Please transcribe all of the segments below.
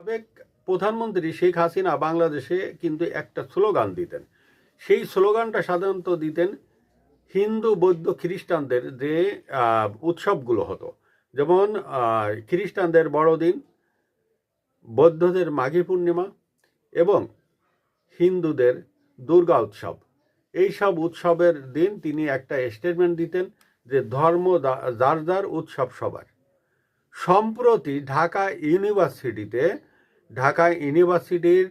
সাবেক প্রধানমন্ত্রী শেখ হাসিনা বাংলাদেশে কিন্তু একটা স্লোগান দিতেন। সেই স্লোগানটা সাধারণত দিতেন হিন্দু বৌদ্ধ খ্রিস্টানদের যে উৎসবগুলো হতো, যেমন খ্রিস্টানদের বড়দিন, বৌদ্ধদের মাঘী পূর্ণিমা এবং হিন্দুদের দুর্গা উৎসব। এই সব উৎসবের দিন তিনি একটা স্টেটমেন্ট দিতেন যে ধর্ম যার যার, উৎসব সবার। সম্প্রতি ঢাকা ইউনিভার্সিটির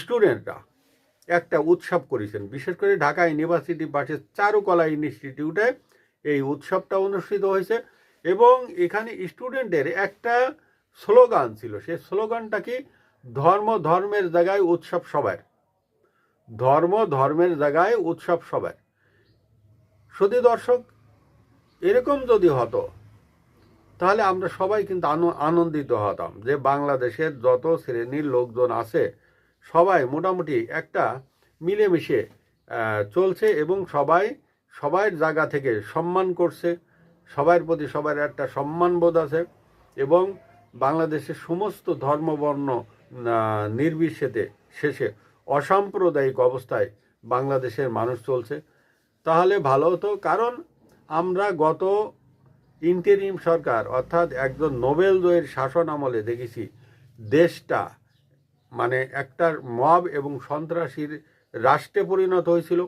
স্টুডেন্টরা একটা উৎসব করেছেন, বিশেষ করে ঢাকা ইউনিভার্সিটি পাশে চারুকলা ইনস্টিটিউটে এই উৎসবটা অনুষ্ঠিত হয়েছে এবং এখানে স্টুডেন্টের একটা স্লোগান ছিল। সেই স্লোগানটা কি? ধর্মের জায়গায় উৎসব সবার। ধর্মের জায়গায় উৎসব সবার। শুধু দর্শক, এরকম যদি হতো তাহলে আমরা সবাই কিন্তু আনন্দিত হতাম যে বাংলাদেশের যত শ্রেণীর লোকজন আছে সবাই মোটামুটি একটা মিলেমিশে চলছে এবং সবার জায়গা থেকে সম্মান করছে, সবার প্রতি সবার একটা সম্মানবোধ আছে এবং বাংলাদেশের সমস্ত ধর্মবর্ণ শেষে অসাম্প্রদায়িক অবস্থায় বাংলাদেশের মানুষ চলছে। তাহলে ভালো হতো, কারণ আমরা গত ইন্টারিম সরকার অর্থাৎ একজন নোবেল জয়ীর শাসন আমলে দেখেছি দেশটা মানে একটা মব এবং সন্ত্রাসীর রাষ্ট্রে পরিণত হয়েছিল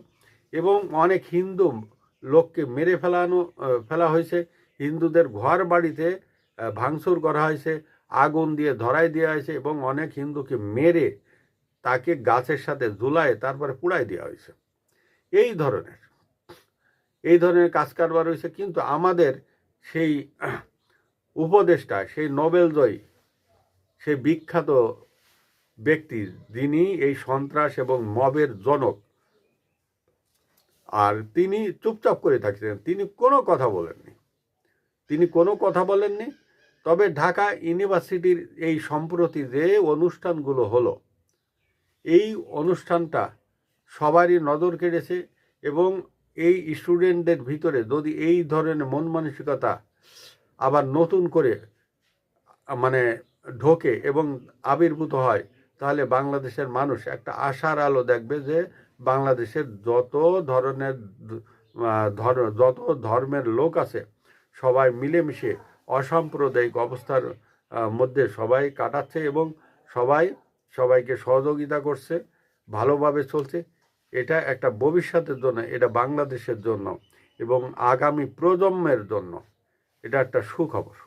এবং অনেক হিন্দু লোককে মেরে ফেলা হয়েছে, হিন্দুদের ঘর বাড়িতে ভাঙচুর করা হয়েছে, আগুন দিয়ে ধরাই দেওয়া হয়েছে এবং অনেক হিন্দুকে মেরে তাকে গাছের সাথে ঝুলায় তারপরে পুড়াই দেওয়া হয়েছে। এই ধরনের কাজ কারবার হয়েছে। কিন্তু আমাদের সেই উপদেষ্টা, সেই নোবেল জয়ী, সেই বিখ্যাত ব্যক্তি যিনি এই সন্ত্রাস এবং মবের জনক, আর তিনি চুপচাপ করে থাকছিলেন, তিনি কোনো কথা বলেননি। তবে ঢাকা ইউনিভার্সিটির এই সম্প্রতি যে অনুষ্ঠানগুলো হলো, এই অনুষ্ঠানটা সবারই নজর কেড়েছে এবং এই স্টুডেন্টদের ভিতরে যদি এই ধরনের মন মানসিকতা আবার নতুন করে ঢোকে এবং আবির্ভূত হয়, তাহলে বাংলাদেশের মানুষ একটা আশার আলো দেখবে যে বাংলাদেশের যত ধর্মের লোক আছে সবাই মিলেমিশে অসাম্প্রদায়িক অবস্থার মধ্যে সবাই কাটাচ্ছে এবং সবাইকে সহযোগিতা করছে, ভালোভাবে চলছে। এটা একটা ভবিষ্যতের জন্য, এটা বাংলাদেশের জন্য এবং আগামী প্রজন্মের জন্য এটা একটা সুখবর।